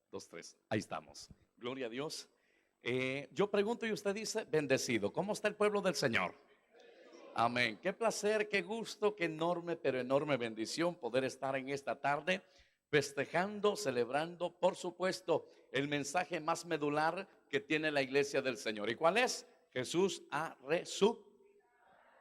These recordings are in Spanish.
Dos, tres. Ahí estamos. Gloria a Dios. Yo pregunto y usted dice, bendecido. ¿Cómo está el pueblo del Señor? Amén. Qué placer, qué gusto, qué enorme, pero enorme bendición poder estar en esta tarde festejando, celebrando, por supuesto, el mensaje más medular que tiene la iglesia del Señor. ¿Y cuál es? Jesús ha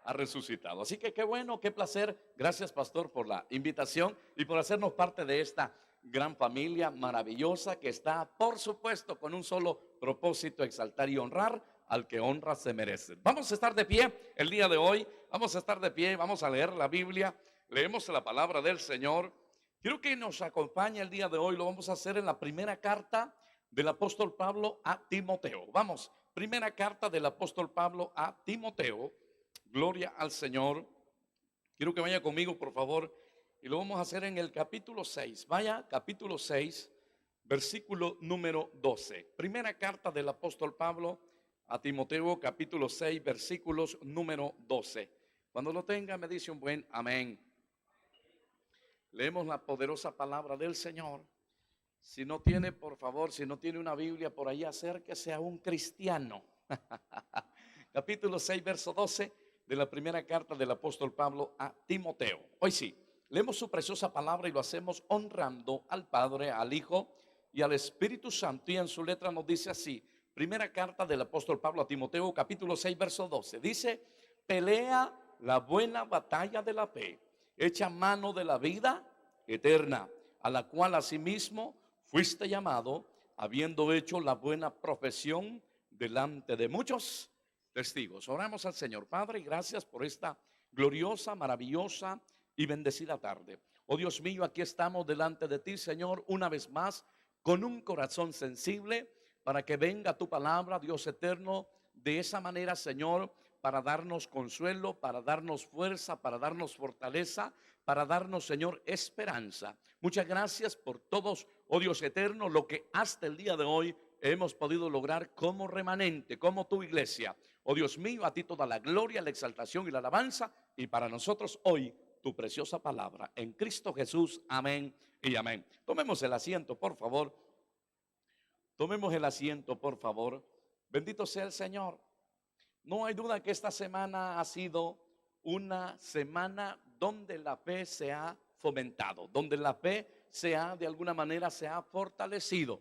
resucitado. Así que qué bueno, qué placer. Gracias, pastor, por la invitación y por hacernos parte de esta gran familia maravillosa que está, por supuesto, con un solo propósito: exaltar y honrar al que honra se merece. Vamos a estar de pie el día de hoy. Vamos a estar de pie, vamos a leer la Biblia. Leemos la palabra del Señor. Quiero que nos acompañe el día de hoy. Lo vamos a hacer en la primera carta del apóstol Pablo a Timoteo. Vamos, primera carta del apóstol Pablo a Timoteo. Gloria al Señor. Quiero que vaya conmigo, por favor, y lo vamos a hacer en el capítulo 6. Vaya, capítulo 6, versículo número 12. Primera carta del apóstol Pablo a Timoteo, capítulo 6, versículos número 12. Cuando lo tenga, me dice un buen amén. Leemos la poderosa palabra del Señor. Si no tiene, por favor, si no tiene una Biblia por ahí, acérquese a un cristiano. Capítulo 6, verso 12 de la primera carta del apóstol Pablo a Timoteo. Hoy sí, leemos su preciosa palabra y lo hacemos honrando al Padre, al Hijo y al Espíritu Santo. Y en su letra nos dice así: primera carta del apóstol Pablo a Timoteo, capítulo 6, verso 12. Dice: pelea la buena batalla de la fe, echa mano de la vida eterna, a la cual asimismo fuiste llamado, habiendo hecho la buena profesión delante de muchos testigos. Oramos al Señor. Padre, gracias por esta gloriosa, maravillosa y bendecida tarde. Oh Dios mío, aquí estamos delante de ti, Señor, una vez más, con un corazón sensible, para que venga tu palabra, Dios eterno, de esa manera, Señor, para darnos consuelo, para darnos fuerza, para darnos fortaleza, para darnos, Señor, esperanza. Muchas gracias por todos, oh Dios eterno, lo que hasta el día de hoy hemos podido lograr como remanente, como tu iglesia. Oh Dios mío, a ti toda la gloria, la exaltación y la alabanza, y para nosotros hoy tu preciosa palabra en Cristo Jesús. Amén y amén. Tomemos el asiento, por favor. Tomemos el asiento, por favor. Bendito sea el Señor. No hay duda que esta semana ha sido una semana donde la fe se ha fomentado, donde la fe de alguna manera se ha fortalecido.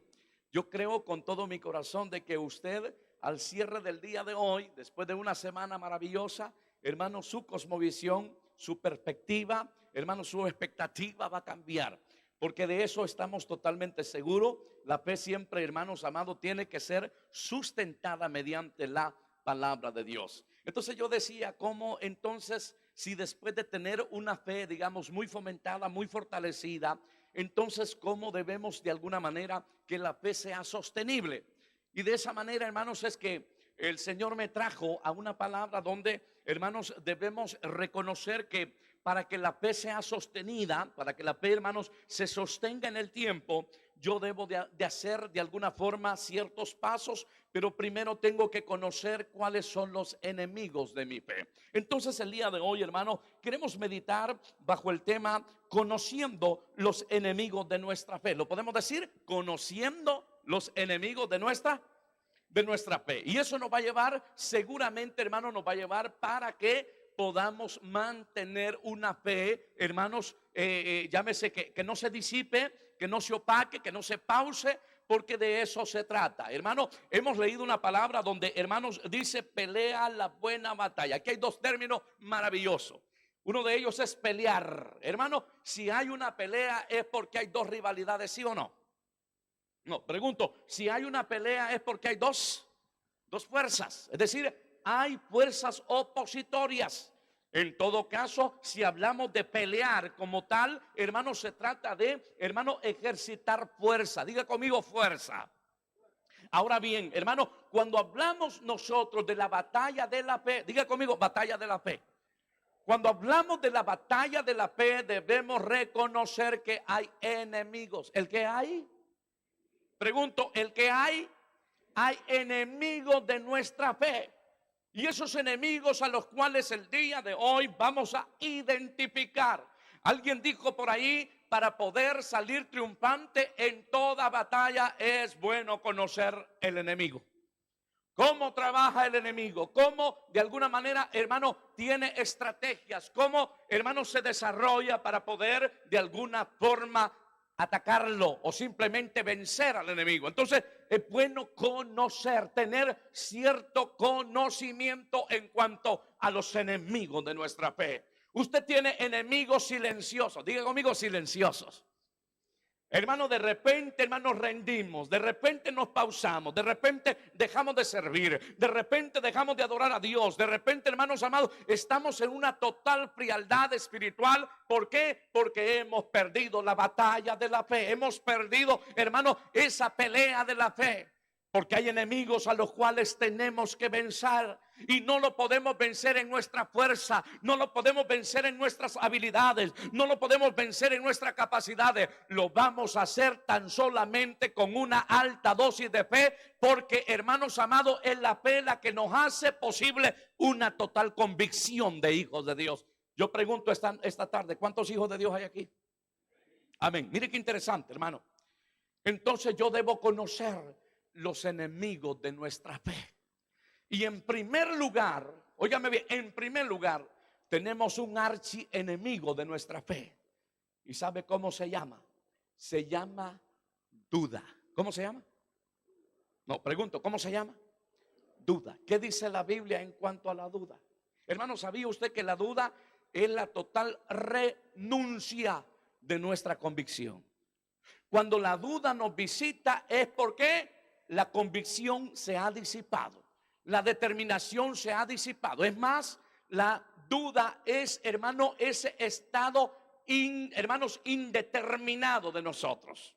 Yo creo con todo mi corazón de que usted, al cierre del día de hoy, después de una semana maravillosa, hermano, su cosmovisión, su perspectiva, hermano, su expectativa va a cambiar. Porque de eso estamos totalmente seguros. La fe siempre, hermanos amados, tiene que ser sustentada mediante la palabra de Dios. Entonces yo decía, ¿cómo entonces, si después de tener una fe, digamos, muy fomentada, muy fortalecida, entonces cómo debemos de alguna manera que la fe sea sostenible? Y de esa manera, hermanos, es que el Señor me trajo a una palabra donde, hermanos, debemos reconocer que para que la fe sea sostenida, para que la fe, hermanos, se sostenga en el tiempo, yo debo de hacer de alguna forma ciertos pasos, pero primero tengo que conocer cuáles son los enemigos de mi fe. Entonces el día de hoy, hermano, queremos meditar bajo el tema conociendo los enemigos de nuestra fe. ¿Lo podemos decir? Conociendo los enemigos de nuestra fe. Y eso nos va a llevar, seguramente, hermano, nos va a llevar para que podamos mantener una fe, hermanos, llámese que no se disipe, que no se opaque, que no se pause, porque de eso se trata. Hermano, hemos leído una palabra donde, hermanos, dice pelea la buena batalla. Aquí hay dos términos maravillosos. Uno de ellos es pelear. Hermano, si hay una pelea es porque hay dos rivalidades, ¿sí o no? No, pregunto, si hay una pelea es porque hay dos fuerzas, es decir, hay fuerzas opositorias. En todo caso, si hablamos de pelear como tal, hermano, se trata de, hermano, ejercitar fuerza. Diga conmigo, fuerza. Ahora bien, hermano, cuando hablamos nosotros de la batalla de la fe, diga conmigo, batalla de la fe. Cuando hablamos de la batalla de la fe, debemos reconocer que hay enemigos. ¿El que hay? Pregunto, ¿el que hay enemigos de nuestra fe? Y esos enemigos a los cuales el día de hoy vamos a identificar. Alguien dijo por ahí, para poder salir triunfante en toda batalla es bueno conocer el enemigo. Cómo trabaja el enemigo, cómo de alguna manera, hermano, tiene estrategias, cómo, hermano, se desarrolla para poder de alguna forma atacarlo o simplemente vencer al enemigo. Entonces es bueno conocer, tener cierto conocimiento en cuanto a los enemigos de nuestra fe. Usted tiene enemigos silenciosos, diga conmigo, silenciosos. Hermano, de repente, hermano, rendimos, de repente nos pausamos, de repente dejamos de servir, de repente dejamos de adorar a Dios, de repente, hermanos amados, estamos en una total frialdad espiritual. ¿Por qué? Porque hemos perdido la batalla de la fe, hemos perdido, hermano, esa pelea de la fe. Porque hay enemigos a los cuales tenemos que vencer y no lo podemos vencer en nuestra fuerza, no lo podemos vencer en nuestras habilidades, no lo podemos vencer en nuestras capacidades. Lo vamos a hacer tan solamente con una alta dosis de fe, porque, hermanos amados, es la fe la que nos hace posible una total convicción de hijos de Dios. Yo pregunto esta tarde, ¿cuántos hijos de Dios hay aquí? Amén. Mire qué interesante, hermano. Entonces yo debo conocer los enemigos de nuestra fe. Y en primer lugar, óigame bien, en primer lugar tenemos un archienemigo de nuestra fe. ¿Y sabe cómo se llama? Se llama duda. ¿Cómo se llama? No, pregunto, ¿cómo se llama? Duda. ¿Qué dice la Biblia en cuanto a la duda? Hermano, ¿sabía usted que la duda es la total renuncia de nuestra convicción? Cuando la duda nos visita es porque la convicción se ha disipado, la determinación se ha disipado. Es más, la duda es, hermano, ese estado, hermanos, indeterminado de nosotros.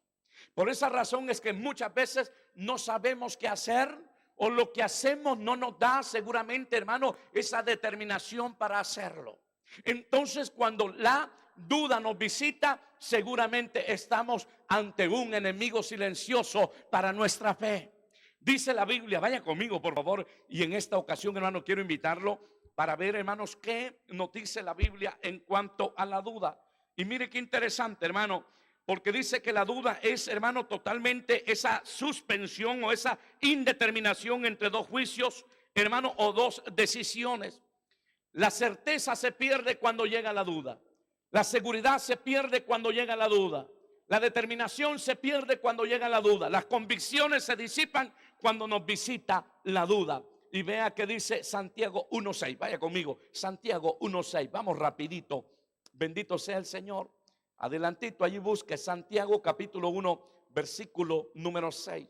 Por esa razón es que muchas veces no sabemos qué hacer, o lo que hacemos no nos da seguramente, hermano, esa determinación para hacerlo. Entonces, cuando la duda nos visita, seguramente estamos ante un enemigo silencioso para nuestra fe. Dice la Biblia, vaya conmigo por favor, y en esta ocasión, hermano, quiero invitarlo para ver, hermanos, qué nos dice la Biblia en cuanto a la duda. Y mire qué interesante, hermano, porque dice que la duda es, hermano, totalmente esa suspensión o esa indeterminación entre dos juicios, hermano, o dos decisiones. La certeza se pierde cuando llega la duda. La seguridad se pierde cuando llega la duda. La determinación se pierde cuando llega la duda. Las convicciones se disipan cuando nos visita la duda. Y vea que dice Santiago 1:6. Vaya conmigo, Santiago 1:6. Vamos rapidito. Bendito sea el Señor. Adelantito, allí busque Santiago capítulo 1, versículo número 6.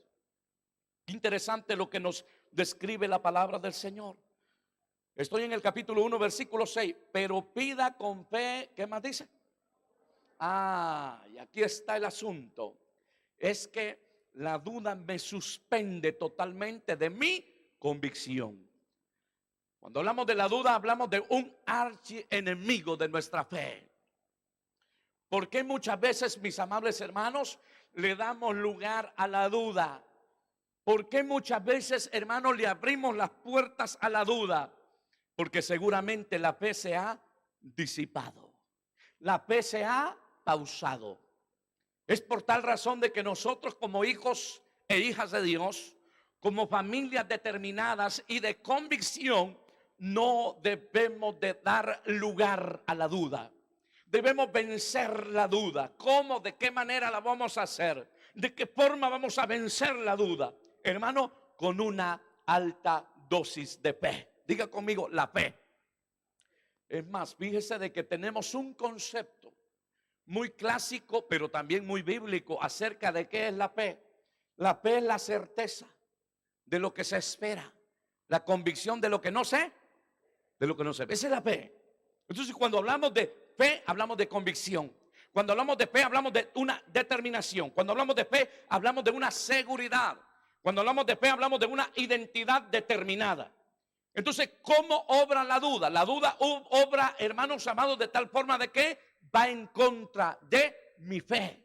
Interesante lo que nos describe la palabra del Señor. Estoy en el capítulo 1, versículo 6. Pero pida con fe, ¿qué más dice? Y aquí está el asunto. Es que la duda me suspende totalmente de mi convicción. Cuando hablamos de la duda, hablamos de un archienemigo de nuestra fe. ¿Por qué muchas veces, mis amables hermanos, le damos lugar a la duda? ¿Por qué muchas veces, hermanos, le abrimos las puertas a la duda? Porque seguramente la fe se ha disipado. La fe se ha pausado. Es por tal razón de que nosotros, como hijos e hijas de Dios, como familias determinadas y de convicción, no debemos de dar lugar a la duda. Debemos vencer la duda. ¿Cómo? ¿De qué manera la vamos a hacer? ¿De qué forma vamos a vencer la duda? Hermano, con una alta dosis de fe. Diga conmigo, la fe. Es más, fíjese de que tenemos un concepto muy clásico, pero también muy bíblico acerca de qué es la fe. La fe es la certeza de lo que se espera, la convicción de lo que no sé, de lo que no se ve. Esa es la fe. Entonces, cuando hablamos de fe, hablamos de convicción. Cuando hablamos de fe, hablamos de una determinación. Cuando hablamos de fe, hablamos de una seguridad. Cuando hablamos de fe, hablamos de una identidad determinada. Entonces, ¿cómo obra la duda? La duda obra, hermanos amados, de tal forma de que va en contra de mi fe.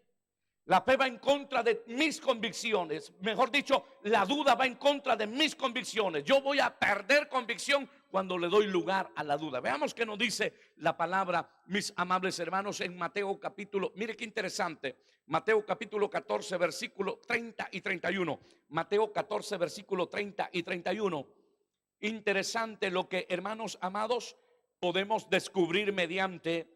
La fe va en contra de mis convicciones. Mejor dicho, la duda va en contra de mis convicciones. Yo voy a perder convicción cuando le doy lugar a la duda. Veamos qué nos dice la palabra, mis amables hermanos, en Mateo capítulo, mire qué interesante, Mateo capítulo 14, versículo 30 y 31. Mateo 14, versículo 30 y 31. Interesante lo que, hermanos amados, podemos descubrir mediante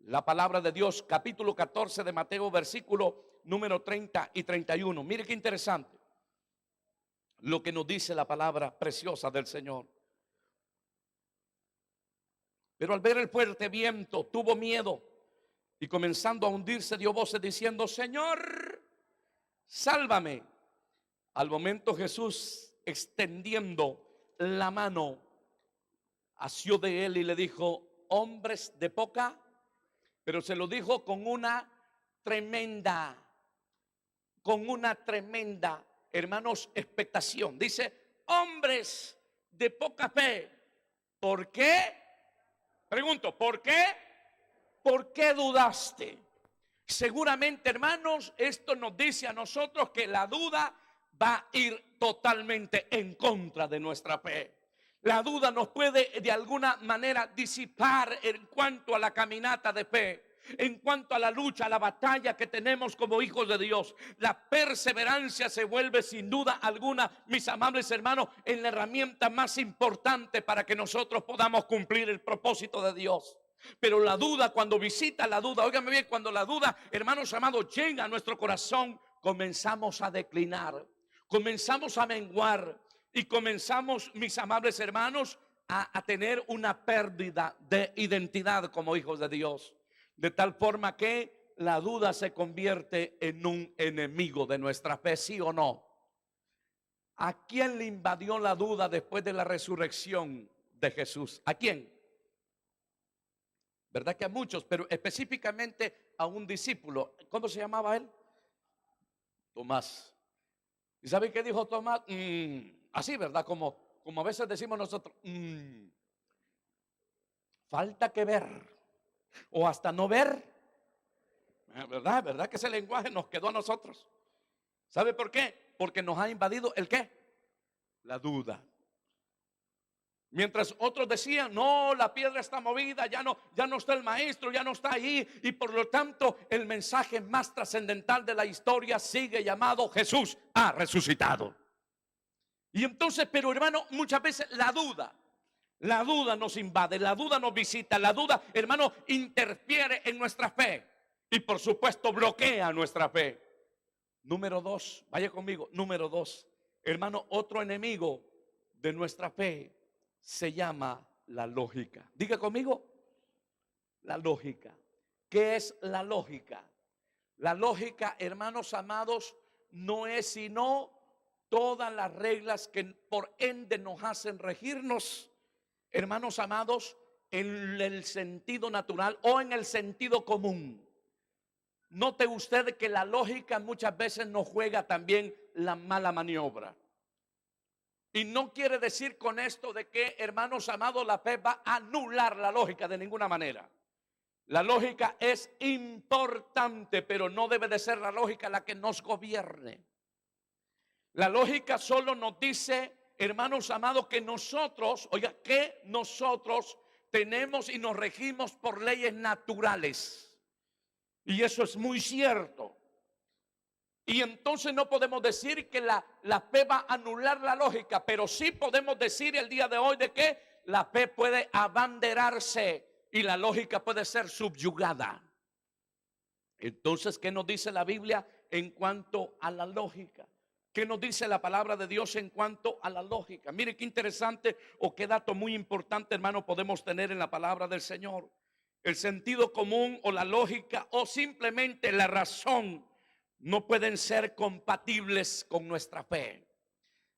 la palabra de Dios. Capítulo 14 de Mateo, versículo número 30 y 31. Mire qué interesante lo que nos dice la palabra preciosa del Señor. Pero al ver el fuerte viento tuvo miedo y comenzando a hundirse dio voces diciendo: Señor, sálvame. Al momento Jesús, extendiendo la mano, asió de él y le dijo: hombres de poca, pero se lo dijo con una tremenda, hermanos, expectación. Dice: hombres de poca fe, ¿por qué? Pregunto, ¿por qué? ¿Por qué dudaste? Seguramente, hermanos, esto nos dice a nosotros que la duda va a ir totalmente en contra de nuestra fe. La duda nos puede de alguna manera disipar en cuanto a la caminata de fe, en cuanto a la lucha, a la batalla que tenemos como hijos de Dios. La perseverancia se vuelve sin duda alguna, mis amables hermanos, en la herramienta más importante para que nosotros podamos cumplir el propósito de Dios. Pero la duda, cuando visita la duda, óigame bien, cuando la duda, hermanos amados, llega a nuestro corazón, comenzamos a declinar, comenzamos a menguar y comenzamos, mis amables hermanos, a tener una pérdida de identidad como hijos de Dios. De tal forma que la duda se convierte en un enemigo de nuestra fe, ¿sí o no? ¿A quién le invadió la duda después de la resurrección de Jesús? ¿A quién? ¿Verdad que a muchos? Pero específicamente a un discípulo. ¿Cómo se llamaba él? Tomás. ¿Y sabe qué dijo Tomás? Así, ¿verdad? Como a veces decimos nosotros, falta que ver. O hasta no ver. ¿Verdad que ese lenguaje nos quedó a nosotros? ¿Sabe por qué? Porque nos ha invadido ¿el qué? La duda. Mientras otros decían: no, la piedra está movida, ya no está el maestro, ya no está ahí. Y por lo tanto el mensaje más trascendental de la historia sigue llamado: Jesús ha resucitado. Y entonces, pero hermano, muchas veces la duda nos invade, la duda nos visita, la duda, hermano, interfiere en nuestra fe. Y por supuesto bloquea nuestra fe. Número 2, vaya conmigo, número 2, hermano, otro enemigo de nuestra fe se llama la lógica. Diga conmigo, la lógica. ¿Qué es la lógica? La lógica, hermanos amados, no es sino todas las reglas que por ende nos hacen regirnos, hermanos amados, en el sentido natural o en el sentido común. Note usted que la lógica muchas veces nos juega también la mala maniobra. Y no quiere decir con esto de que, hermanos amados, la fe va a anular la lógica de ninguna manera. La lógica es importante, pero no debe de ser la lógica la que nos gobierne. La lógica solo nos dice, hermanos amados, que nosotros tenemos y nos regimos por leyes naturales. Y eso es muy cierto. Y entonces no podemos decir que la fe va a anular la lógica, pero sí podemos decir el día de hoy de que la fe puede abanderarse y la lógica puede ser subyugada. Entonces, ¿qué nos dice la Biblia en cuanto a la lógica? ¿Qué nos dice la palabra de Dios en cuanto a la lógica? Mire qué interesante o qué dato muy importante, hermano, podemos tener en la palabra del Señor. El sentido común o la lógica o simplemente la razón no pueden ser compatibles con nuestra fe.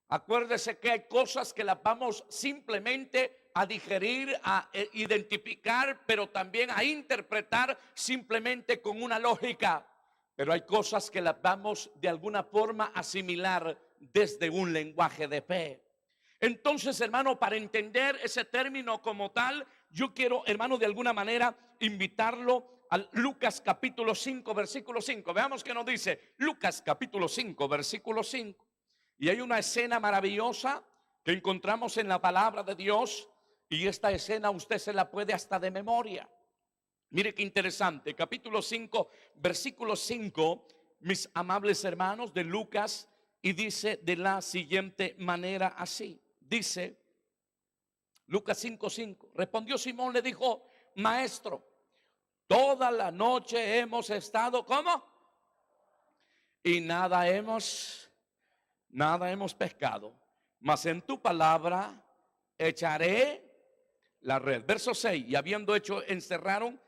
Acuérdese que hay cosas que las vamos simplemente a digerir, a identificar, pero también a interpretar simplemente con una lógica. Pero hay cosas que las vamos de alguna forma a asimilar desde un lenguaje de fe. Entonces, hermano, para entender ese término como tal, yo quiero, hermano, de alguna manera invitarlo a Lucas capítulo 5, versículo 5. Veamos qué nos dice Lucas capítulo 5, versículo 5. Y hay una escena maravillosa que encontramos en la palabra de Dios, y esta escena usted se la puede hasta de memoria. Mire qué interesante, capítulo 5, versículo 5, mis amables hermanos, de Lucas, y dice de la siguiente manera así. Dice Lucas 5, 5. Respondió Simón, le dijo: maestro, toda la noche hemos estado, ¿cómo? Y nada hemos pescado, mas en tu palabra echaré la red. Verso 6. Y encerraron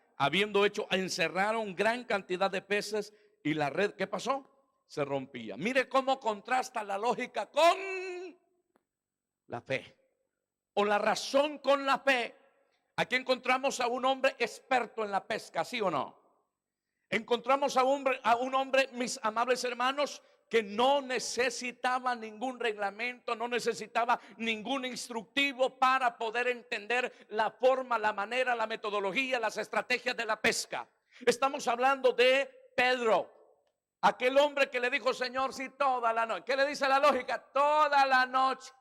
gran cantidad de peces, y la red, ¿qué pasó? Se rompía. Mire cómo contrasta la lógica con la fe, o la razón con la fe. Aquí encontramos a un hombre experto en la pesca, ¿sí o no? Encontramos a un hombre, mis amables hermanos, que no necesitaba ningún reglamento, no necesitaba ningún instructivo para poder entender la forma, la manera, la metodología, las estrategias de la pesca. Estamos hablando de Pedro, aquel hombre que le dijo: Señor, sí, toda la noche. ¿Qué le dice la lógica? Toda la noche.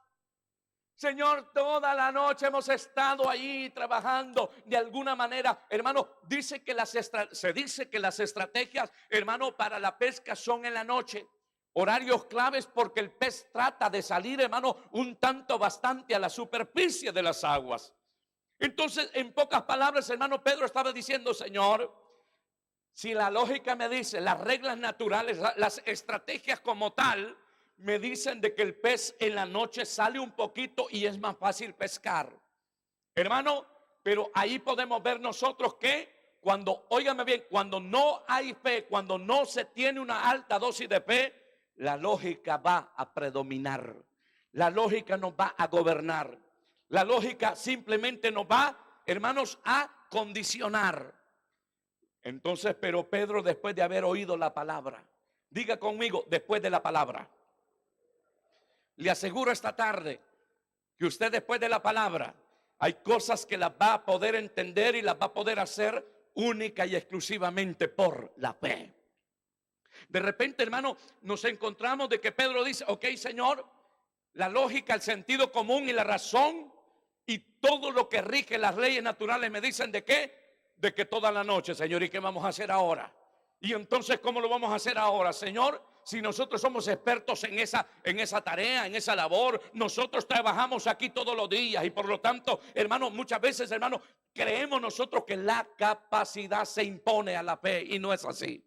Señor, toda la noche hemos estado ahí trabajando de alguna manera. Hermano, se dice que las estrategias, hermano, para la pesca son en la noche. Horarios claves, porque el pez trata de salir, hermano, un tanto bastante a la superficie de las aguas. Entonces, en pocas palabras, hermano, Pedro estaba diciendo: Señor, si la lógica me dice, las reglas naturales, las estrategias como tal, me dicen de que el pez en la noche sale un poquito y es más fácil pescar, hermano, pero ahí podemos ver nosotros que óigame bien, cuando no hay fe, cuando no se tiene una alta dosis de fe, la lógica va a predominar, la lógica nos va a gobernar, la lógica simplemente nos va, hermanos, a condicionar. Entonces, pero Pedro, después de haber oído la palabra, diga conmigo, después de la palabra. Le aseguro esta tarde que usted, después de la palabra, hay cosas que las va a poder entender y las va a poder hacer única y exclusivamente por la fe. De repente, hermano, nos encontramos de que Pedro dice: ok, Señor, la lógica, el sentido común y la razón y todo lo que rige las leyes naturales me dicen de qué, de que toda la noche, Señor. ¿Y qué vamos a hacer ahora? Y entonces, ¿cómo lo vamos a hacer ahora, Señor? Si nosotros somos expertos en esa tarea, en esa labor, nosotros trabajamos aquí todos los días, y por lo tanto, hermano, muchas veces, hermano, creemos nosotros que la capacidad se impone a la fe, y no es así.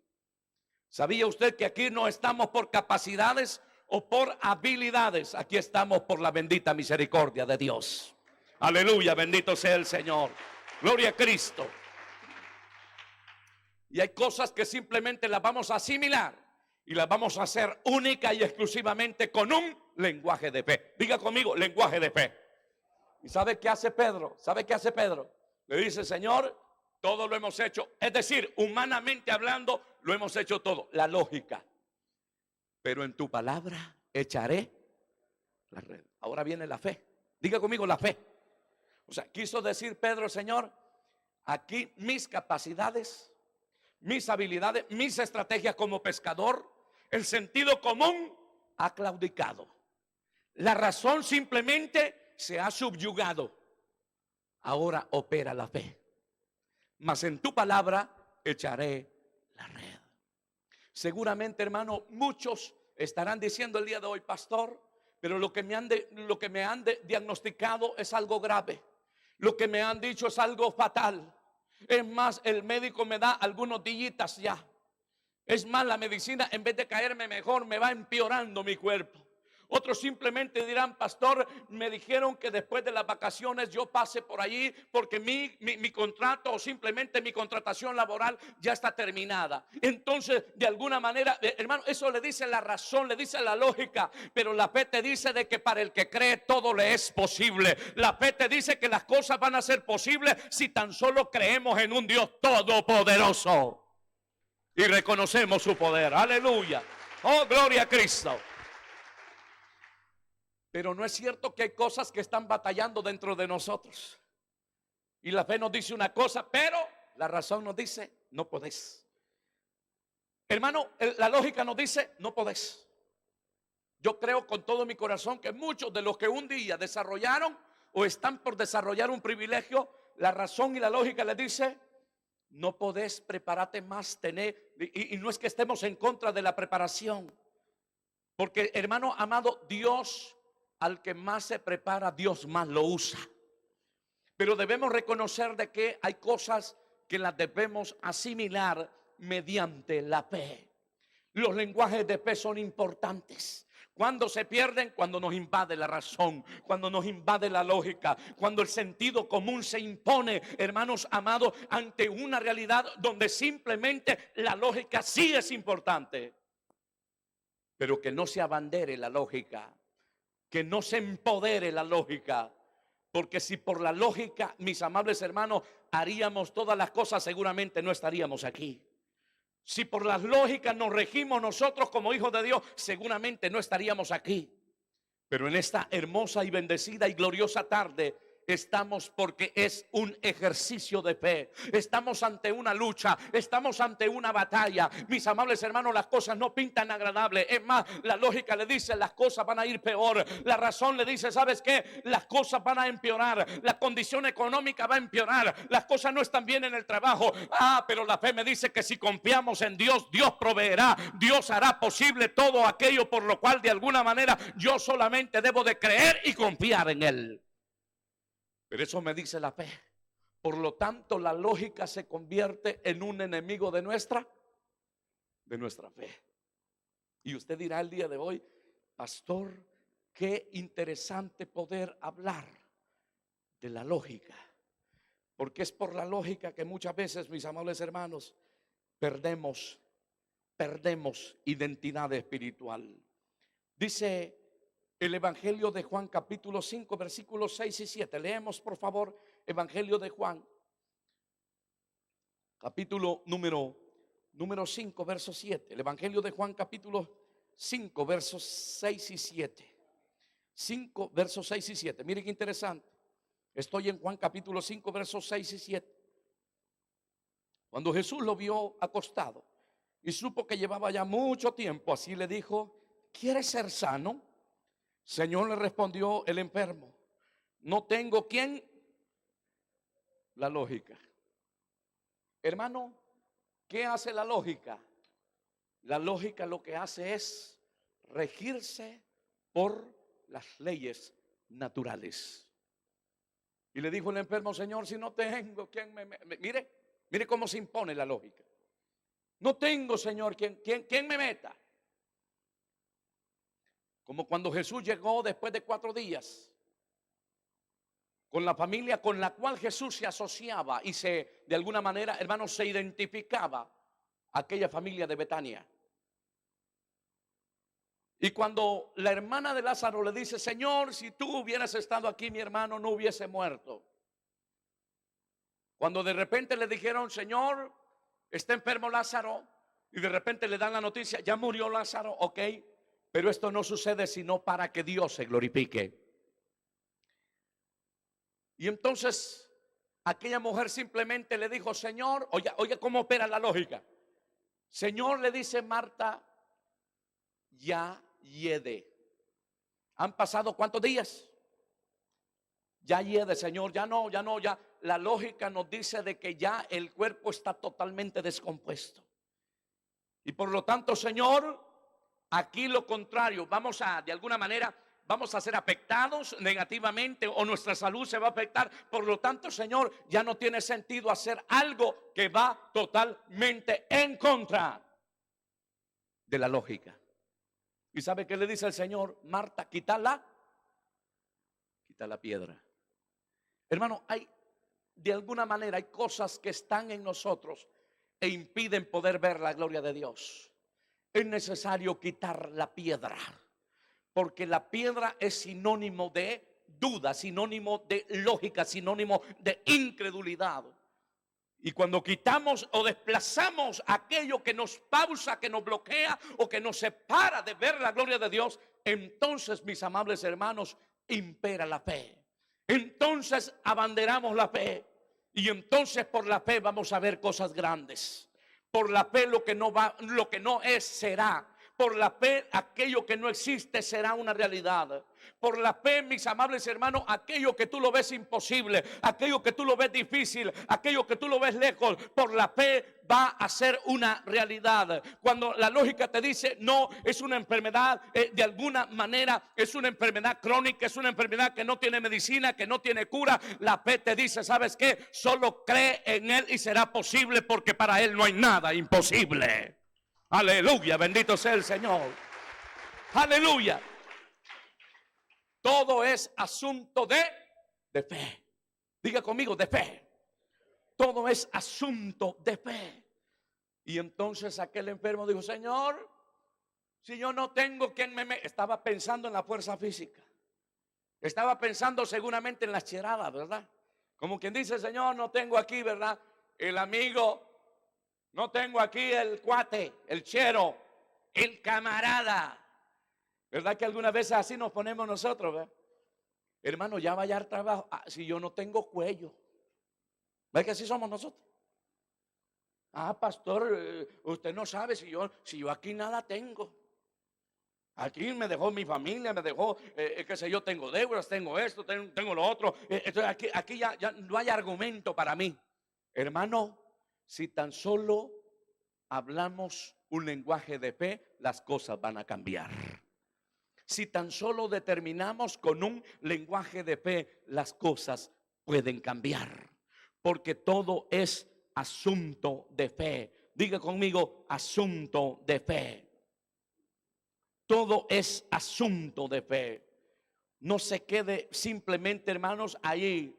¿Sabía usted que aquí no estamos por capacidades o por habilidades? Aquí estamos por la bendita misericordia de Dios. Aleluya, bendito sea el Señor. Gloria a Cristo. Y hay cosas que simplemente las vamos a asimilar y las vamos a hacer única y exclusivamente con un lenguaje de fe. Diga conmigo, lenguaje de fe. ¿Y sabe qué hace Pedro? ¿Sabe qué hace Pedro? Le dice: Señor, todo lo hemos hecho. Es decir, humanamente hablando, lo hemos hecho todo. La lógica. Pero en tu palabra echaré la red. Ahora viene la fe. Diga conmigo, la fe. O sea, quiso decir Pedro: Señor, aquí mis capacidades, mis habilidades, mis estrategias como pescador, el sentido común ha claudicado. La razón simplemente se ha subyugado. Ahora opera la fe. Mas en tu palabra echaré la red. Seguramente, hermano, muchos estarán diciendo el día de hoy: pastor, pero lo que me han diagnosticado es algo grave. Lo que me han dicho es algo fatal. Es más, el médico me da algunos días ya. Es más, la medicina, en vez de caerme mejor, me va empeorando mi cuerpo. Otros simplemente dirán: pastor, me dijeron que después de las vacaciones yo pase por allí porque mi contrato, o simplemente mi contratación laboral, ya está terminada. Entonces, de alguna manera, hermano, eso le dice la razón, le dice la lógica. Pero la fe te dice de que para el que cree todo le es posible. La fe te dice que las cosas van a ser posibles si tan solo creemos en un Dios todopoderoso y reconocemos su poder. Aleluya. Oh, gloria a Cristo. Pero no es cierto que hay cosas que están batallando dentro de nosotros. Y la fe nos dice una cosa, pero La razón nos dice, no podés. Hermano, la lógica nos dice, no podés. Yo creo con todo mi corazón que muchos de los que un día desarrollaron o están por desarrollar un privilegio, la razón y la lógica les dice, no podés, prepararte más, tener. Y no es que estemos en contra de la preparación, porque hermano amado, Dios al que más se prepara, Dios más lo usa. Pero debemos reconocer de que hay cosas que las debemos asimilar mediante la fe. Los lenguajes de fe son importantes. Cuando se pierden, cuando nos invade la razón, cuando nos invade la lógica, cuando el sentido común se impone, hermanos amados, ante una realidad donde simplemente la lógica sí es importante, pero que no se abandere la lógica, que no se empodere la lógica. Porque si por la lógica, mis amables hermanos, haríamos todas las cosas, seguramente no estaríamos aquí. Si por las lógicas nos regimos nosotros como hijos de Dios, seguramente no estaríamos aquí. Pero en esta hermosa y bendecida y gloriosa tarde estamos porque es un ejercicio de fe. Estamos ante una lucha, estamos ante una batalla. Mis amables hermanos, las cosas no pintan agradable. Es más, la lógica le dice las cosas van a ir peor. La razón le dice, ¿sabes qué? Las cosas van a empeorar. La condición económica va a empeorar. Las cosas no están bien en el trabajo. Pero la fe me dice que si confiamos en Dios, Dios proveerá. Dios hará posible todo aquello por lo cual de alguna manera yo solamente debo de creer y confiar en Él. Pero eso me dice la fe. Por lo tanto, la lógica se convierte en un enemigo de nuestra fe. Y usted dirá el día de hoy, pastor, qué interesante poder hablar de la lógica. Porque es por la lógica que muchas veces, mis amables hermanos, perdemos identidad espiritual. Dice el Evangelio de Juan capítulo 5 versículos 6 y 7. Leemos por favor Evangelio de Juan capítulo número 5 verso 7. El Evangelio de Juan capítulo 5 versos 6 y 7. 5 versos 6 y 7. Miren qué interesante. Estoy en Juan capítulo 5 versos 6 y 7. Cuando Jesús lo vio acostado y supo que llevaba ya mucho tiempo así, le dijo, ¿quieres ser sano? Señor, le respondió el enfermo, no tengo quien. La lógica. Hermano, ¿qué hace la lógica? La lógica lo que hace es regirse por las leyes naturales. Y le dijo el enfermo, Señor, si no tengo quien mire cómo se impone la lógica. No tengo, Señor, quien me meta. Como cuando Jesús llegó después de 4 días con la familia con la cual Jesús se asociaba y de alguna manera, hermanos, se identificaba aquella familia de Betania. Y cuando la hermana de Lázaro le dice, Señor, si tú hubieras estado aquí, mi hermano no hubiese muerto. Cuando de repente le dijeron, Señor, está enfermo Lázaro, y de repente le dan la noticia, ya murió Lázaro, ok. Pero esto no sucede sino para que Dios se glorifique. Y entonces aquella mujer simplemente le dijo, Señor, oiga cómo opera la lógica. Señor, le dice Marta, ya hiede. ¿Han pasado cuántos días? Ya hiede, Señor, ya no. La lógica nos dice de que ya el cuerpo está totalmente descompuesto. Y por lo tanto, Señor, aquí lo contrario, de alguna manera, vamos a ser afectados negativamente o nuestra salud se va a afectar. Por lo tanto, Señor, ya no tiene sentido hacer algo que va totalmente en contra de la lógica. ¿Y sabe qué le dice el Señor? Marta, quita la piedra. Hermano, de alguna manera hay cosas que están en nosotros e impiden poder ver la gloria de Dios. Es necesario quitar la piedra, porque la piedra es sinónimo de duda, sinónimo de lógica, sinónimo de incredulidad. Y cuando quitamos o desplazamos aquello que nos pausa, que nos bloquea o que nos separa de ver la gloria de Dios, entonces, mis amables hermanos, impera la fe. Entonces abanderamos la fe. Y entonces por la fe vamos a ver cosas grandes. Por la fe lo que no es será. Por la fe aquello que no existe será una realidad. Por la fe, mis amables hermanos, aquello que tú lo ves imposible, aquello que tú lo ves difícil, aquello que tú lo ves lejos, por la fe va a ser una realidad. Cuando la lógica te dice no, es una enfermedad, de alguna manera es una enfermedad crónica, es una enfermedad que no tiene medicina, que no tiene cura, la fe te dice, ¿sabes qué? Solo cree en Él y será posible, porque para Él no hay nada imposible. Aleluya, bendito sea el Señor. Aleluya. Todo es asunto de fe. Diga conmigo, de fe. Todo es asunto de fe. Y entonces aquel enfermo dijo, Señor, si yo no tengo quien Estaba pensando en la fuerza física. Estaba pensando seguramente en las cheradas, ¿verdad? Como quien dice, Señor, no tengo aquí, ¿verdad? El amigo, no tengo aquí el cuate, el chero, el camarada. ¿Verdad que algunas veces así nos ponemos nosotros, ¿verdad? Hermano, ya vaya al trabajo. Si yo no tengo cuello. ¿Ve que así somos nosotros? Pastor, usted no sabe si yo aquí nada tengo. Aquí me dejó mi familia, me dejó, qué sé yo, tengo deudas, tengo esto, tengo lo otro. Entonces aquí ya no hay argumento para mí. Hermano, si tan solo hablamos un lenguaje de fe, las cosas van a cambiar. Si tan solo determinamos con un lenguaje de fe, las cosas pueden cambiar. Porque todo es asunto de fe. Diga conmigo, asunto de fe. Todo es asunto de fe. No se quede simplemente, hermanos, ahí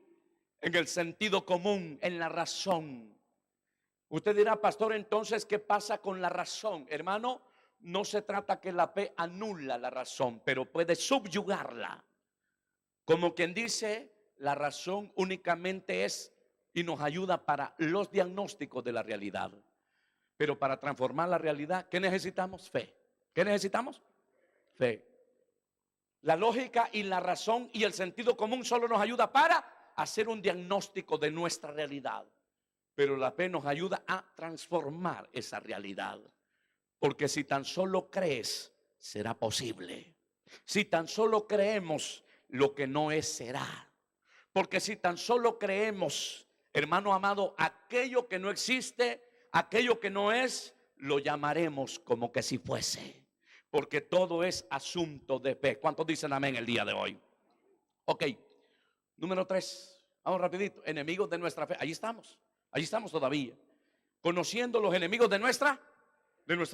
en el sentido común, en la razón. Usted dirá, pastor, entonces, ¿qué pasa con la razón? Hermano, no se trata que la fe anula la razón, pero puede subyugarla. Como quien dice, la razón únicamente es y nos ayuda para los diagnósticos de la realidad. Pero para transformar la realidad, ¿qué necesitamos? Fe. ¿Qué necesitamos? Fe. La lógica y la razón y el sentido común solo nos ayuda para hacer un diagnóstico de nuestra realidad. Pero la fe nos ayuda a transformar esa realidad. Porque si tan solo crees, será posible. Si tan solo creemos, lo que no es será. Porque si tan solo creemos, hermano amado, aquello que no existe, aquello que no es, lo llamaremos como que si fuese. Porque todo es asunto de fe. ¿Cuántos dicen amén el día de hoy? Ok, número 3. Vamos rapidito. Enemigos de nuestra fe. Allí estamos todavía. Conociendo los enemigos de nuestra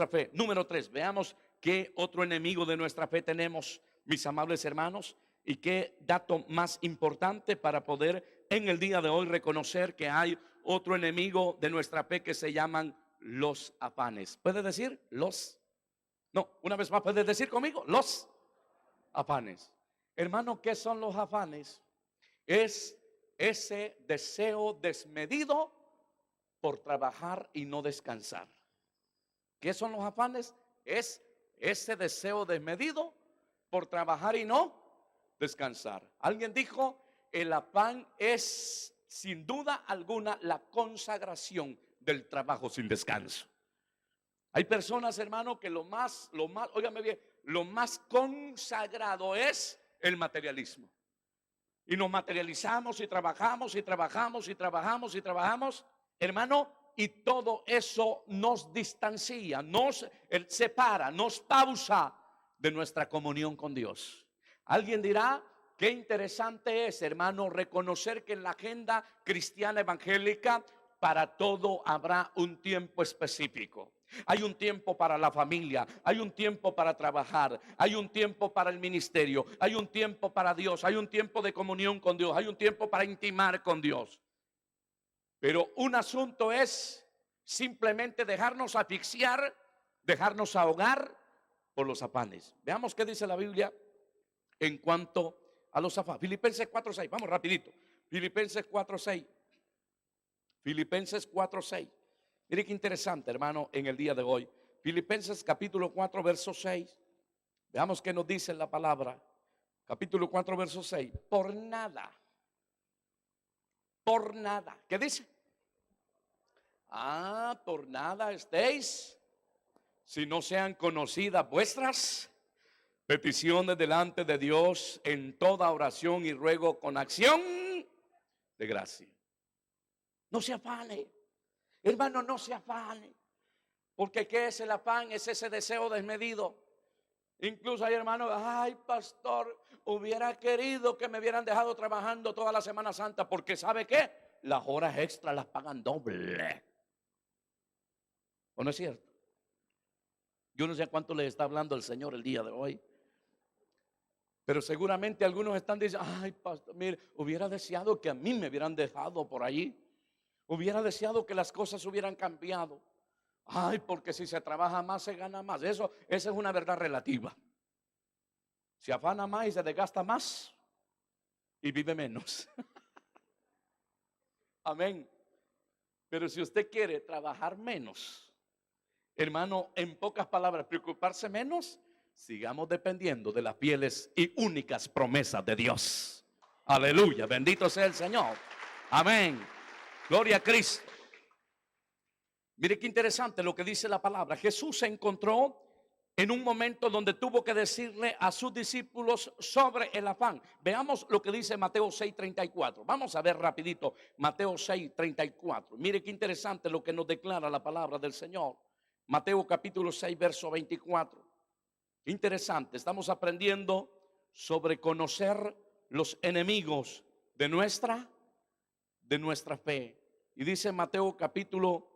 fe. Número 3. Veamos qué otro enemigo de nuestra fe tenemos, mis amables hermanos. Y qué dato más importante para poder en el día de hoy reconocer que hay otro enemigo de nuestra fe que se llaman los afanes. ¿Puede decir los? No, una vez más, ¿puede decir conmigo? Los afanes. Hermano, ¿qué son los afanes? Es ese deseo desmedido por trabajar y no descansar. ¿Qué son los afanes? Es ese deseo desmedido por trabajar y no descansar. Alguien dijo, el afán es sin duda alguna la consagración del trabajo sin descanso. Hay personas, hermano, que lo más, óigame bien, lo más consagrado es el materialismo. Y nos materializamos y trabajamos y trabajamos y trabajamos y trabajamos, hermano, y todo eso nos distancia, nos separa, nos pausa de nuestra comunión con Dios. Alguien dirá, qué interesante es, hermano, reconocer que en la agenda cristiana evangélica para todo habrá un tiempo específico. Hay un tiempo para la familia, hay un tiempo para trabajar, hay un tiempo para el ministerio, hay un tiempo para Dios, hay un tiempo de comunión con Dios, hay un tiempo para intimar con Dios. Pero un asunto es simplemente dejarnos asfixiar, dejarnos ahogar por los afanes. Veamos qué dice la Biblia en cuanto a los afanes. Filipenses 4:6, vamos rapidito. Filipenses 4:6. Filipenses 4:6. Mire qué interesante, hermano, en el día de hoy. Filipenses capítulo 4, verso 6. Veamos qué nos dice la palabra. Capítulo 4, verso 6. por nada. ¿Qué dice? Por nada estéis, si no sean conocidas vuestras peticiones delante de Dios en toda oración y ruego con acción de gracia. No se afane, hermano, no se afane. Porque ¿qué es el afán? Es ese deseo desmedido. Incluso hay hermanos, ay pastor, hubiera querido que me hubieran dejado trabajando toda la Semana Santa, porque ¿sabe qué? Las horas extras las pagan doble. ¿O no es cierto? Yo no sé a cuánto les está hablando el Señor el día de hoy. Pero seguramente algunos están diciendo, ay pastor, mire, hubiera deseado que a mí me hubieran dejado por allí. Hubiera deseado que las cosas hubieran cambiado. Ay, porque si se trabaja más, se gana más. Esa es una verdad relativa. Se afana más y se desgasta más y vive menos. Amén. Pero si usted quiere trabajar menos, hermano, en pocas palabras, preocuparse menos, sigamos dependiendo de las fieles y únicas promesas de Dios. Aleluya, bendito sea el Señor. Amén. Gloria a Cristo. Mire qué interesante lo que dice la palabra. Jesús se encontró en un momento donde tuvo que decirle a sus discípulos sobre el afán. Veamos lo que dice Mateo 6:34. Vamos a ver rapidito Mateo 6:34. Mire qué interesante lo que nos declara la palabra del Señor. Mateo capítulo 6, verso 24. Interesante, estamos aprendiendo sobre conocer los enemigos de nuestra fe. Y dice Mateo capítulo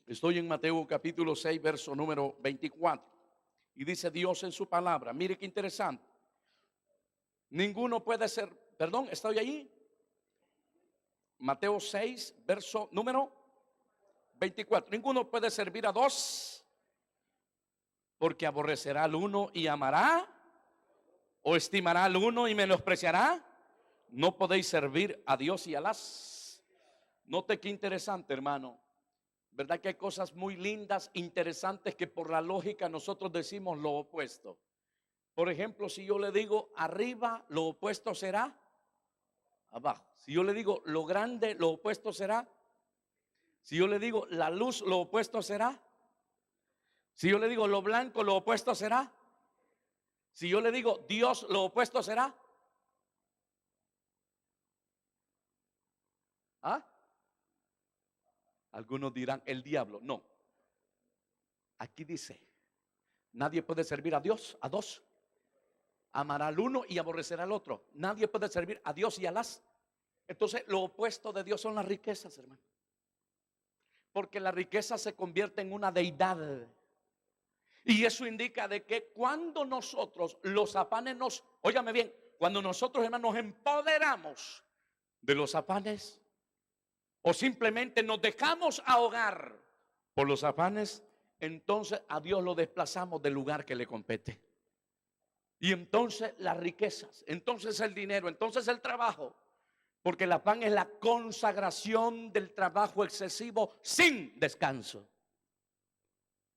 estoy en Mateo capítulo 6, verso número 24. Y dice Dios en su palabra, mire qué interesante. Ninguno puede ser, perdón, ¿estoy allí? Mateo 6, verso número 24. Ninguno puede servir a dos, porque aborrecerá al uno y amará, o estimará al uno y menospreciará. No podéis servir a Dios y a las. Note qué interesante, hermano. ¿Verdad que hay cosas muy lindas, interesantes, que por la lógica nosotros decimos lo opuesto? Por ejemplo, si yo le digo arriba, lo opuesto será abajo. Si yo le digo lo grande, lo opuesto será. Si yo le digo la luz, lo opuesto será. Si yo le digo lo blanco, lo opuesto será. Si yo le digo Dios, lo opuesto será. ¿Ah? Algunos dirán el diablo. No. Aquí dice, nadie puede servir a Dios, a dos. Amará al uno y aborrecerá al otro. Nadie puede servir a Dios y a las. Entonces, lo opuesto de Dios son las riquezas, hermano. Porque la riqueza se convierte en una deidad. Y eso indica de que cuando nosotros los afanes óigame bien, cuando nosotros, hermanos, nos empoderamos de los afanes o simplemente nos dejamos ahogar por los afanes, entonces a Dios lo desplazamos del lugar que le compete. Y entonces las riquezas, entonces el dinero, entonces el trabajo, porque el afán es la consagración del trabajo excesivo sin descanso.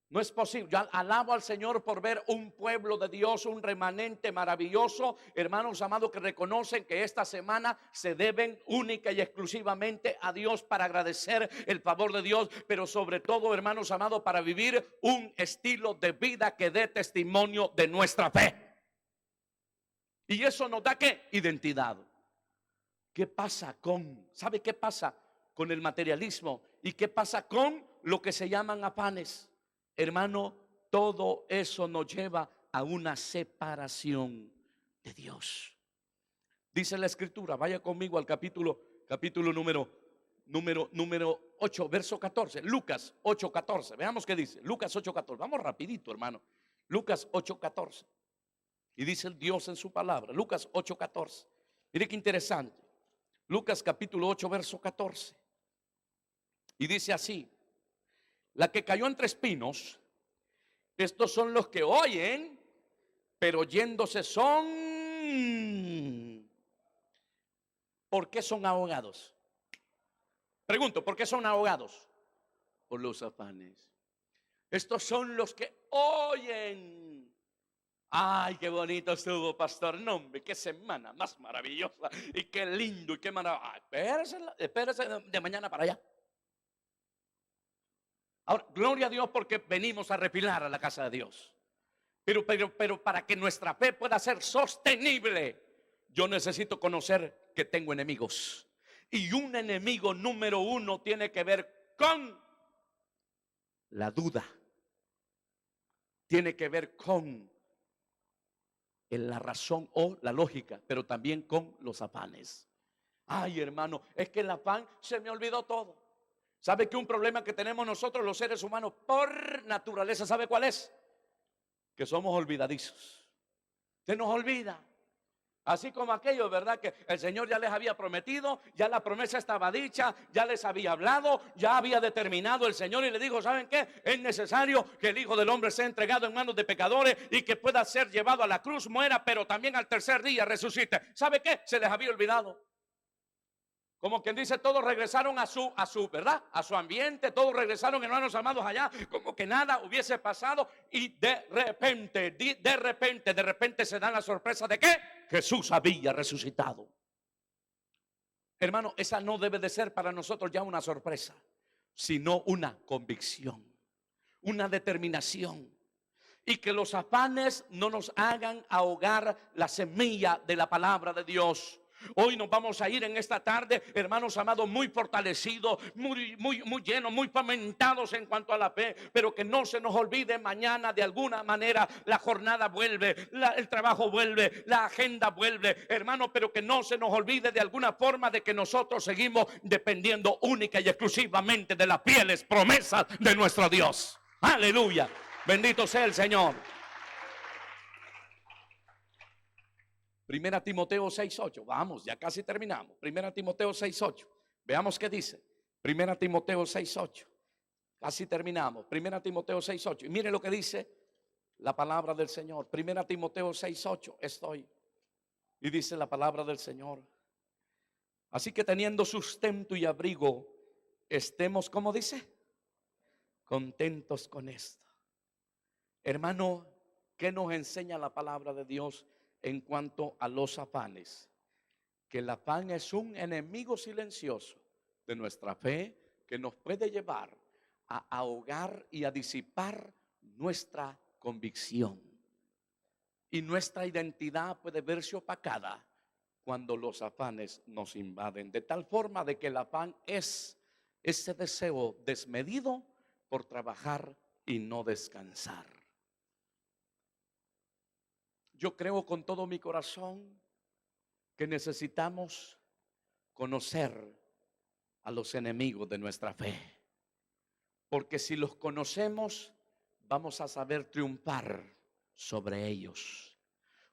No es posible. Yo alabo al Señor por ver un pueblo de Dios, un remanente maravilloso, hermanos amados, que reconocen que esta semana se deben única y exclusivamente a Dios para agradecer el favor de Dios, pero sobre todo, hermanos amados, para vivir un estilo de vida que dé testimonio de nuestra fe. Y eso nos da ¿qué? Identidad. ¿Qué pasa sabe qué pasa con el materialismo? ¿Y qué pasa con lo que se llaman afanes? Hermano, todo eso nos lleva a una separación de Dios. Dice la Escritura, vaya conmigo al capítulo número 8, verso 14. Lucas 8:14. Veamos qué dice. Lucas 8:14. Vamos rapidito, hermano. Lucas 8:14. Y dice el Dios en su palabra. Lucas 8:14. Mire qué interesante. Lucas capítulo 8, verso 14. Y dice así: la que cayó entre espinos, estos son los que oyen, pero oyéndose son. ¿Por qué son ahogados? Pregunto, ¿por qué son ahogados? Por los afanes. Estos son los que oyen. Ay, qué bonito estuvo, pastor. No, hombre, qué semana más maravillosa. Y qué lindo y qué maravilloso. Espérese de mañana para allá. Ahora, gloria a Dios porque venimos a refilar a la casa de Dios. Pero para que nuestra fe pueda ser sostenible, yo necesito conocer que tengo enemigos. Y un enemigo número uno tiene que ver con la duda. Tiene que ver con la razón o la lógica, pero también con los afanes. Ay, hermano, es que el afán se me olvidó todo. ¿Sabe que un problema que tenemos nosotros los seres humanos por naturaleza, sabe cuál es? Que somos olvidadizos. Se nos olvida. Así como aquellos, ¿verdad? Que el Señor ya les había prometido, ya la promesa estaba dicha, ya les había hablado, ya había determinado el Señor y le dijo, ¿saben qué? Es necesario que el Hijo del Hombre sea entregado en manos de pecadores y que pueda ser llevado a la cruz, muera, pero también al tercer día resucite. ¿Sabe qué? Se les había olvidado. Como quien dice, todos regresaron a su, ¿verdad? A su ambiente, todos regresaron, hermanos amados, allá, como que nada hubiese pasado. Y de repente se dan la sorpresa de que Jesús había resucitado. Hermano, esa no debe de ser para nosotros ya una sorpresa, sino una convicción, una determinación. Y que los afanes no nos hagan ahogar la semilla de la palabra de Dios. Hoy nos vamos a ir en esta tarde, hermanos amados, muy fortalecidos, muy llenos, muy fomentados en cuanto a la fe. Pero que no se nos olvide mañana, de alguna manera, la jornada vuelve, el trabajo vuelve, la agenda vuelve, hermano. Pero que no se nos olvide de alguna forma de que nosotros seguimos dependiendo única y exclusivamente de las fieles promesas de nuestro Dios. Aleluya. Bendito sea el Señor. Primera Timoteo 6:8. Vamos, ya casi terminamos. Primera Timoteo 6:8. Veamos qué dice. Primera Timoteo 6:8. Casi terminamos. Primera Timoteo 6:8. Y mire lo que dice la palabra del Señor. Primera Timoteo 6:8. Estoy. Y dice la palabra del Señor. Así que teniendo sustento y abrigo, estemos, ¿cómo dice? Contentos con esto. Hermano, ¿qué nos enseña la palabra de Dios en cuanto a los afanes? Que el afán es un enemigo silencioso de nuestra fe que nos puede llevar a ahogar y a disipar nuestra convicción. Y nuestra identidad puede verse opacada cuando los afanes nos invaden. De tal forma de que el afán es ese deseo desmedido por trabajar y no descansar. Yo creo con todo mi corazón que necesitamos conocer a los enemigos de nuestra fe. Porque si los conocemos, vamos a saber triunfar sobre ellos.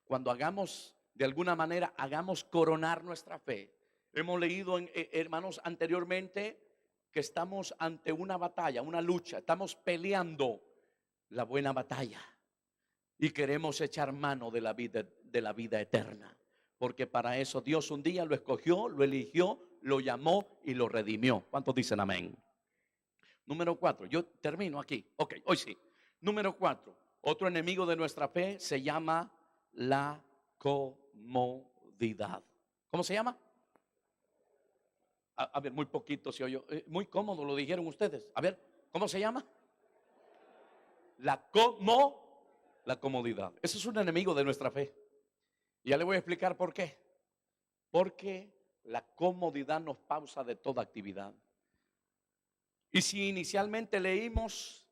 Cuando hagamos, de alguna manera, hagamos coronar nuestra fe. Hemos leído, hermanos, anteriormente que estamos ante una batalla, una lucha. Estamos peleando la buena batalla. Y queremos echar mano de la vida eterna. Porque para eso Dios un día lo escogió, lo eligió, lo llamó y lo redimió. ¿Cuántos dicen amén? Número 4, yo termino aquí. Ok, hoy sí. Número 4, otro enemigo de nuestra fe se llama la comodidad. ¿Cómo se llama? A ver, muy poquito se oyó. Muy cómodo lo dijeron ustedes. A ver, ¿cómo se llama? La comodidad. Eso es un enemigo de nuestra fe. Y ya le voy a explicar por qué. Porque la comodidad nos pausa de toda actividad. Y si inicialmente leímos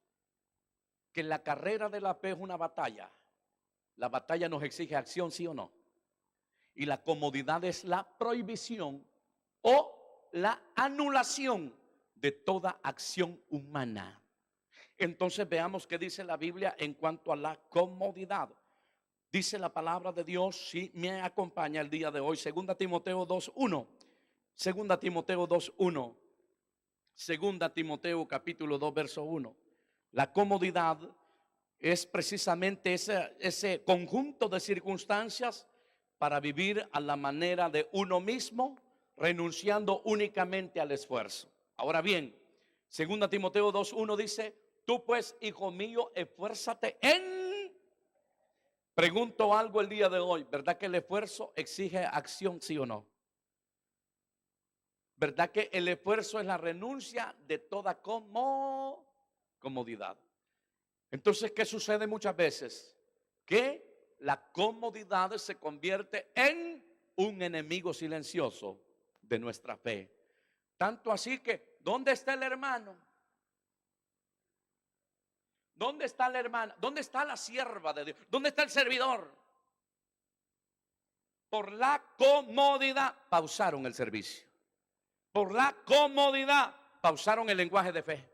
que la carrera de la fe es una batalla, la batalla nos exige acción, ¿sí o no? Y la comodidad es la prohibición o la anulación de toda acción humana. Entonces veamos qué dice la Biblia en cuanto a la comodidad. Dice la palabra de Dios, si me acompaña el día de hoy, 2 Timoteo 2:1. 2 Timoteo 2:1. 2 Timoteo capítulo 2 verso 1. La comodidad es precisamente ese conjunto de circunstancias para vivir a la manera de uno mismo, renunciando únicamente al esfuerzo. Ahora bien, 2 Timoteo 2:1 dice: tú pues, hijo mío, esfuérzate en Pregunto algo el día de hoy, ¿verdad que el esfuerzo exige acción, sí o no? ¿Verdad que el esfuerzo es la renuncia de toda comodidad? Entonces, ¿qué sucede muchas veces? Que la comodidad se convierte en un enemigo silencioso de nuestra fe. Tanto así que, ¿dónde está el hermano? ¿Dónde está la hermana? ¿Dónde está la sierva de Dios? ¿Dónde está el servidor? Por la comodidad pausaron el servicio. Por la comodidad pausaron el lenguaje de fe.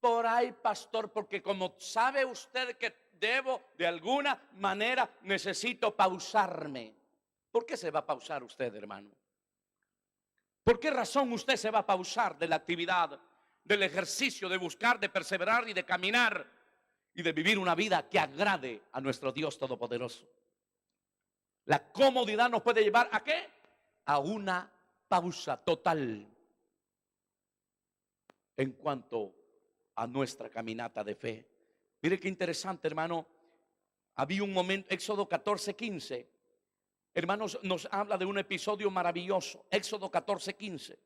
Por ahí, pastor, porque como sabe usted que debo de alguna manera, necesito pausarme. ¿Por qué se va a pausar usted, hermano? ¿Por qué razón usted se va a pausar de la actividad, del ejercicio, de buscar, de perseverar y de caminar y de vivir una vida que agrade a nuestro Dios Todopoderoso? La comodidad nos puede llevar ¿a qué? A una pausa total en cuanto a nuestra caminata de fe. Mire qué interesante, hermano. Había un momento, Éxodo 14:15. Hermanos, nos habla de un episodio maravilloso. Éxodo 14:15.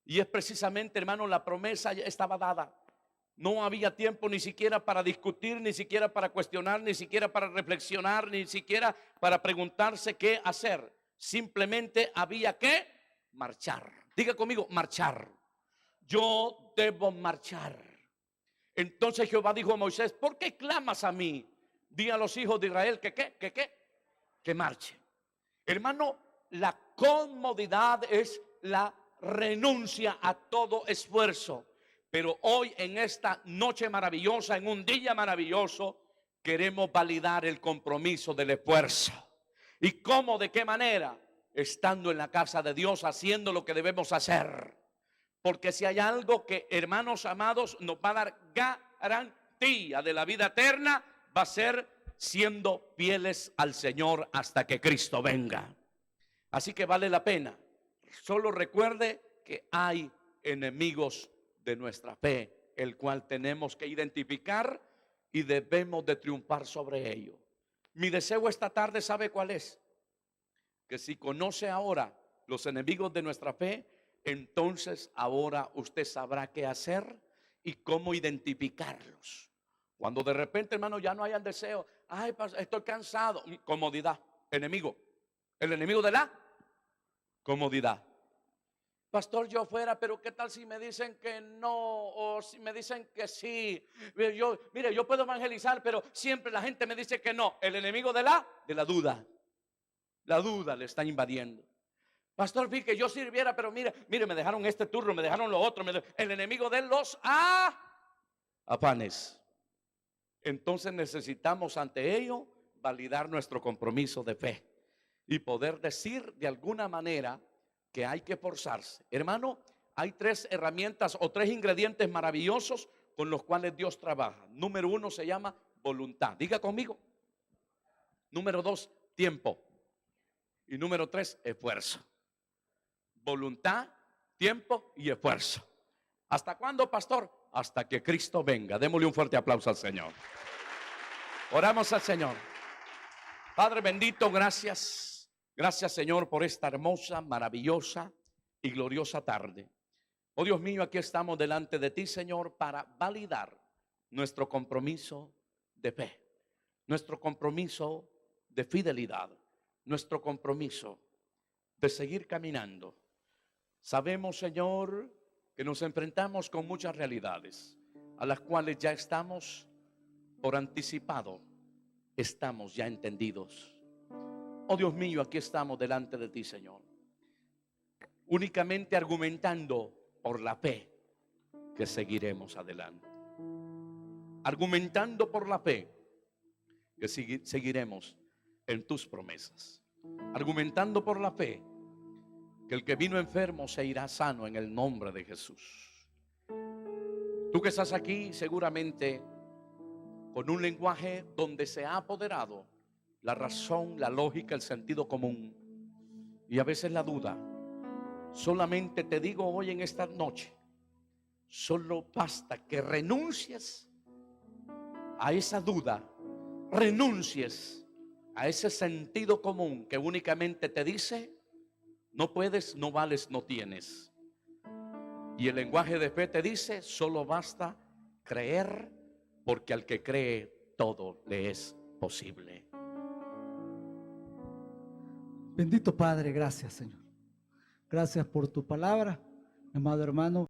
Y es precisamente, hermano, la promesa ya estaba dada. No había tiempo ni siquiera para discutir, ni siquiera para cuestionar, ni siquiera para reflexionar, ni siquiera para preguntarse qué hacer. Simplemente había que marchar. Diga conmigo, marchar. Yo debo marchar. Entonces Jehová dijo a Moisés: ¿por qué clamas a mí? Di a los hijos de Israel que marche. Hermano, la comodidad es la renuncia a todo esfuerzo. Pero hoy, en esta noche maravillosa, en un día maravilloso, queremos validar el compromiso del esfuerzo. ¿Y cómo? ¿De qué manera? Estando en la casa de Dios, haciendo lo que debemos hacer. Porque si hay algo que, hermanos amados, nos va a dar garantía de la vida eterna, va a ser siendo fieles al Señor hasta que Cristo venga. Así que vale la pena. Solo recuerde que hay enemigos de nuestra fe, el cual tenemos que identificar y debemos de triunfar sobre ello. Mi deseo esta tarde, ¿sabe cuál es? Que si conoce ahora los enemigos de nuestra fe, entonces ahora usted sabrá qué hacer y cómo identificarlos. Cuando de repente, hermano, ya no haya el deseo, ay, estoy cansado, comodidad, enemigo, el enemigo de la comodidad. Pastor, yo fuera, pero ¿qué tal si me dicen que no? O si me dicen que sí. Mire, yo puedo evangelizar, pero siempre la gente me dice que no. El enemigo de la duda. La duda le está invadiendo. Pastor, vi que yo sirviera, pero mire, me dejaron este turno, me dejaron lo otro. El enemigo de los afanes. Entonces necesitamos ante ello validar nuestro compromiso de fe y poder decir de alguna manera que hay que forzarse. Hermano, hay tres herramientas o tres ingredientes maravillosos con los cuales Dios trabaja. Número uno se llama voluntad. Diga conmigo. Número dos, tiempo. Y número tres, esfuerzo. Voluntad, tiempo y esfuerzo. ¿Hasta cuándo, pastor? Hasta que Cristo venga. Démosle un fuerte aplauso al Señor. Oramos al Señor. Padre bendito, gracias. Gracias, Señor, por esta hermosa, maravillosa y gloriosa tarde. Oh Dios mío, aquí estamos delante de ti, Señor, para validar nuestro compromiso de fe, nuestro compromiso de fidelidad, nuestro compromiso de seguir caminando. Sabemos, Señor, que nos enfrentamos con muchas realidades a las cuales ya estamos por anticipado, estamos ya entendidos. Oh Dios mío, aquí estamos delante de ti, Señor, únicamente argumentando por la fe que seguiremos adelante, argumentando por la fe que seguiremos en tus promesas, argumentando por la fe que el que vino enfermo se irá sano en el nombre de Jesús. Tú que estás aquí seguramente con un lenguaje donde se ha apoderado la razón, la lógica, el sentido común y a veces la duda. Solamente te digo hoy en esta noche, solo basta que renuncies a esa duda renuncies a ese sentido común que únicamente te dice: no puedes, no vales, no tienes. Y el lenguaje de fe te dice: solo basta creer, porque al que cree todo le es posible. Bendito Padre, gracias Señor. Gracias por tu palabra, amado hermano.